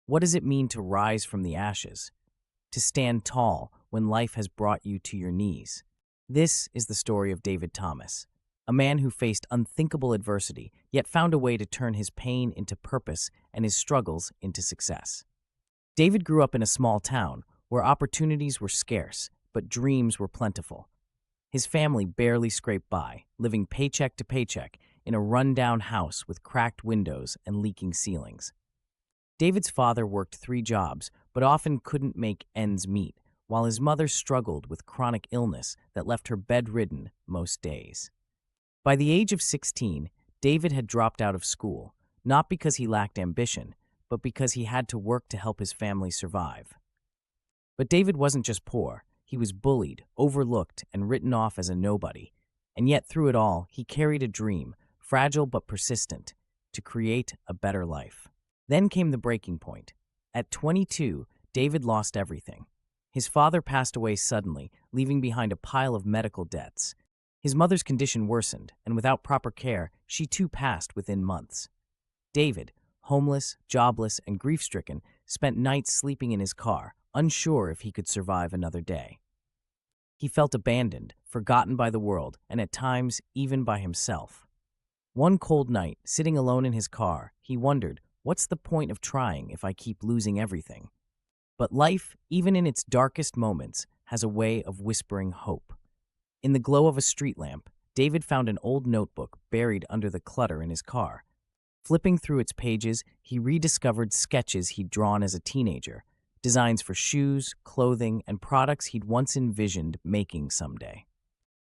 What does it mean to rise from the ashes? To stand tall when life has brought you to your knees? This is the story of David Thomas, a man who faced unthinkable adversity, yet found a way to turn his pain into purpose and his struggles into success. David grew up in a small town where opportunities were scarce, but dreams were plentiful. His family barely scraped by, living paycheck to paycheck in a rundown house with cracked windows and leaking ceilings. David's father worked 3 jobs, but often couldn't make ends meet, while his mother struggled with chronic illness that left her bedridden most days. By the age of 16, David had dropped out of school, not because he lacked ambition, but because he had to work to help his family survive. But David wasn't just poor. He was bullied, overlooked, and written off as a nobody. And yet through it all, he carried a dream, fragile but persistent, to create a better life. Then came the breaking point. At 22, David lost everything. His father passed away suddenly, leaving behind a pile of medical debts. His mother's condition worsened, and without proper care, she too passed within months. David, homeless, jobless, and grief-stricken, spent nights sleeping in his car, unsure if he could survive another day. He felt abandoned, forgotten by the world, and at times even by himself. One cold night, sitting alone in his car, he wondered, what's the point of trying if I keep losing everything? But life, even in its darkest moments, has a way of whispering hope. In the glow of a street lamp, David found an old notebook buried under the clutter in his car. Flipping through its pages, he rediscovered sketches he'd drawn as a teenager, designs for shoes, clothing, and products he'd once envisioned making someday.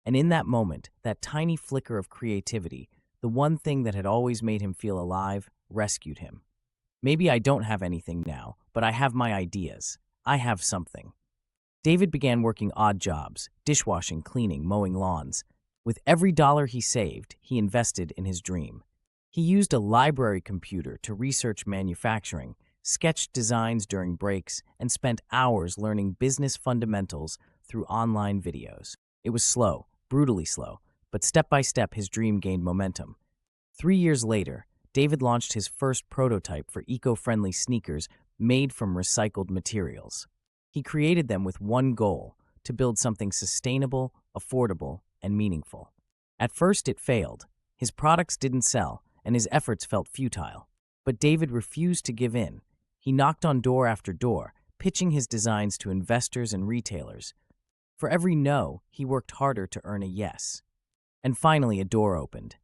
And in that moment, that tiny flicker of creativity, the one thing that had always made him feel alive, rescued him. Maybe I don't have anything now, but I have my ideas. I have something. David began working odd jobs, dishwashing, cleaning, mowing lawns. With every dollar he saved, he invested in his dream. He used a library computer to research manufacturing, sketched designs during breaks, and spent hours learning business fundamentals through online videos. It was slow, brutally slow, but step by step his dream gained momentum. 3 years later, David launched his first prototype for eco-friendly sneakers made from recycled materials. He created them with one goal: to build something sustainable, affordable, and meaningful. At first it failed. His products didn't sell, and his efforts felt futile. But David refused to give in. He knocked on door after door, pitching his designs to investors and retailers. For every no, he worked harder to earn a yes. And finally a door opened.